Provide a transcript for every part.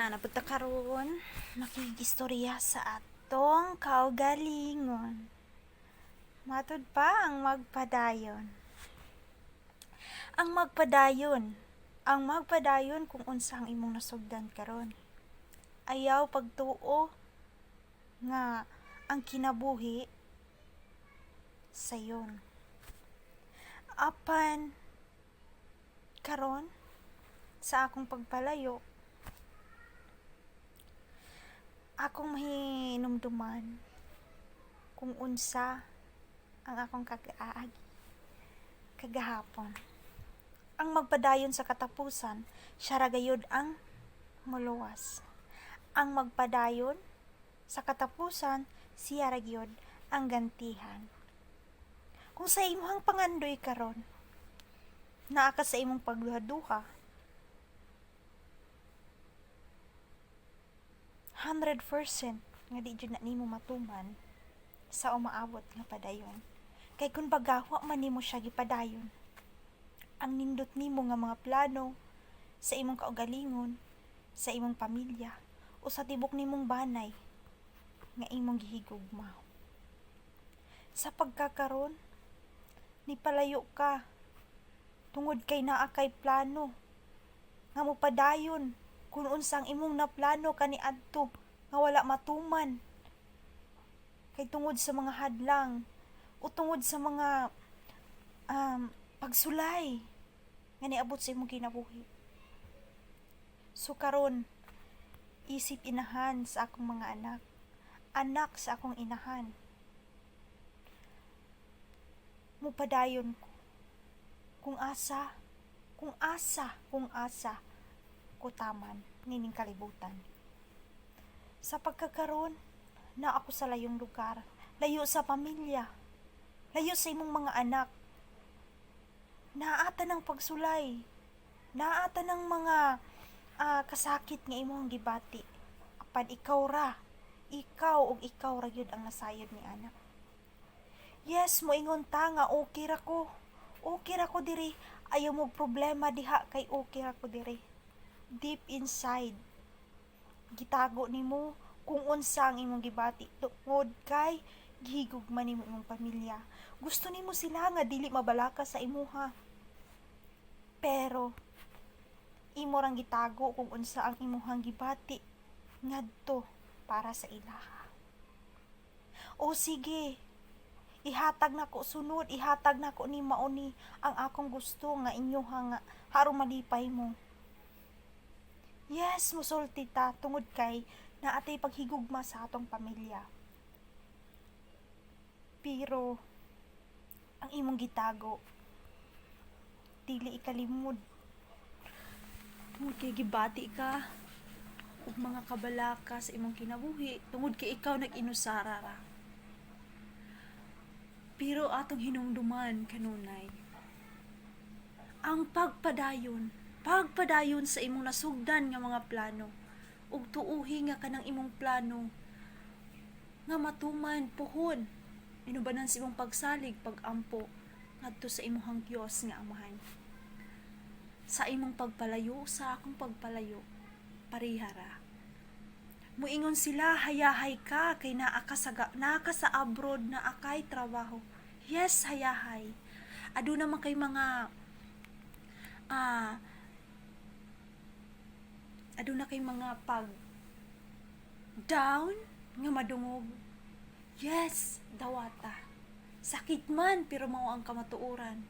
napunta karon makigistorya sa atong kaugalingon. Matud pa ang magpadayon. Ang magpadayon kung unsa ang imong nasugdan karon. Ayaw pagtuo nga ang kinabuhi sayon. Apan karon sa akong pagpalayo, akong mahinumduman kung unsa ang akong kagaagi kagahapon. Ang magpadayon sa katapusan, siya ra gayud ang muluwas. Ang magpadayon sa katapusan, siya ra gyud ang gantihan. Kung sa imong pangandoy karon, naa ka sa imong pagduha-duha, 100% nga di jud na nimo matuman sa umaabot nga padayon. Kay kun bagawa man nimo siya gipadayon, ang nindot nimo nga mga plano sa imong kaugalingon, sa imong pamilya, o sa tibok nimong banay nga imong gihigugma. Sa pagkakaron, nipalayo ka tungod kay naa kay plano nga mopadayon kung unsang imong naplano kaniadto nga wala matuman kay tungod sa mga hadlang o tungod sa mga pagsulay nga niabot sa imong kinabuhi. So karon, isip inahan sa akong mga anak sa akong inahan, mupadayon ko kung asa ko taman nining kalibutan. Sa pagkakaroon na ako sa layong lugar, layo sa pamilya, layo sa imong mga anak, naata ng pagsulay, naata ng mga kasakit nga imong gibati. Apan ikaw ra gyud ang nasayod ni anak. Yes, moingon ta nga okay ra ko diri, ayaw mo problema diha kay okay ra ko diri. Deep inside, gitago nimo kung unsa ang imong gibati tungod kay gihigugma nimo imong pamilya. Gusto nimo sila nga dili mabalaka sa imuha. Pero imo rang gitago kung unsa ang imuhang gibati ngadto para sa ilaha. O sige, ihatag nako sunod, ihatag nako ni mauni ang akong gusto nga inyoha nga harong malipay mo. Yes, musulti ta tungod kay naatay paghigugma sa atong pamilya. Pero ang imong gitago dili ikalimod. Tungod kay gibati ka ug mga kabalaka sa imong kinabuhi, tungod kay ikaw nag-inusara ra. Pero atong hinumduman kanunay, ang pagpadayon sa imong nasugdan nga mga plano, ug tuuhi nga kanang imong plano nga matuman puhon inubanan sa imong pagsalig, pagampo ngadto sa imong Dios nga Amahan. Sa imong pagpalayo, sa akong pagpalayo, parihara. Muingon sila, hayahay ka kay naa ka sa abroad, naa kay trabaho. Yes, hayahay. Aduna man kay mga aduna kay mga pag down nga madungog. Yes, dawata. Sakit man pero mao ang kamatuoran.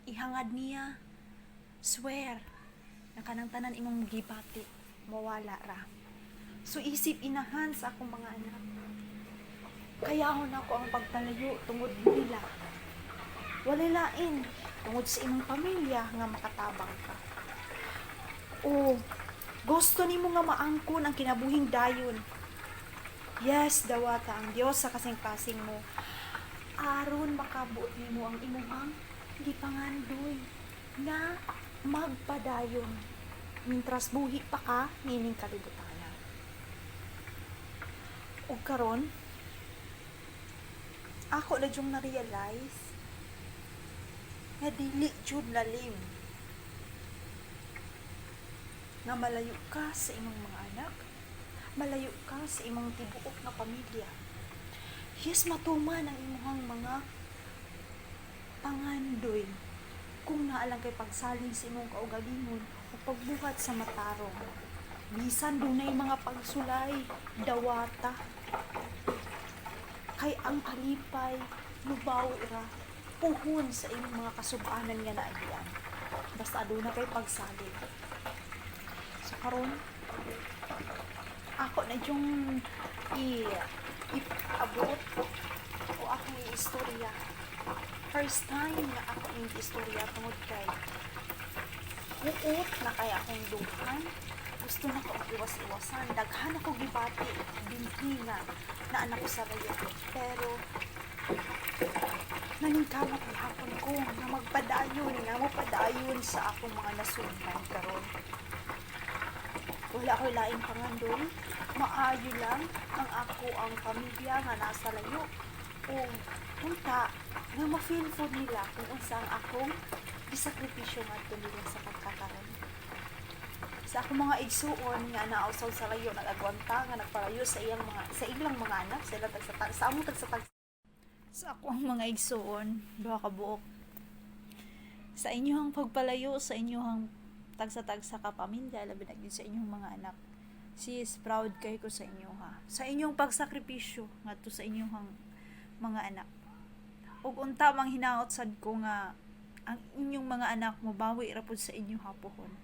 Ihangad niya, swear na kanang tanan imong gibati mawala ra. So isip inahan sa akong mga anak. Kayahon ako ang pagpalayo tungod nila. Wala lain tungod sa imong pamilya nga makatabang ka. O gusto nimo nga maangkon ang kinabuhing dayon. Yes, dawata ang Dios sa kasing-kasing mo. Aron makabuot nimo ang imong gipangandoy na magpadayon mintras buhi pa ka nining kalibutan. Ug karon ako na jung na-realize nga dili jud lalim nga malayo ka sa imong mga anak, malayo ka sa imong tibuok nga pamilya. Yes, matuman ang imong mga pangandoy kung naalang kay pagsalin sa imong kaugalingon o pagbuhat sa matarong. Bisan dunay mga pagsulay, dawata, kay ang kalipay, lubaw ira, puhon sa imong mga kasub-anan nga naagian. Basta aduna kay pagsalin. So karon ako na yung iabot o akong istorya. First time na ako yung istorya tungod kay huot na kaya akong duhan. Gusto na ko iwas-iwasan. Daghan ako gibati. Binhi na anak ko sa rayo. Pero naningkamot ang hapon ko na magpadayon sa akong mga nasundan karon. Wala ko laing pangandoy, maayo lang ang ako ang pamilya nga nasa layo. O unta nga ma-feel food nila kung unsa ang akong gisakripisyo ngadto nila sa pagkakaroon. Sa akong mga igsuon nga nausaw sa layo nagagwanta nga nagpalayo sa ilang mga anak sa ilang sa among tagsatag sa akong mga igsuon duha ka buok sa inyong pagpalayo sa inyong tagsa-tagsa ka pamilya labi na gyud sa inyong mga anak. Sis, proud kay ko sa inyo ha. Sa inyong pagsakripisyo ngadto sa inyong mga anak. Ug unta mang hinaot sad ko nga ang inyong mga anak mo bawi ra pud sa inyo hapohon.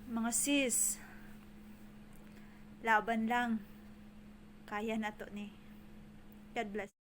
Mga sis, laban lang. Kaya na to ni. God bless.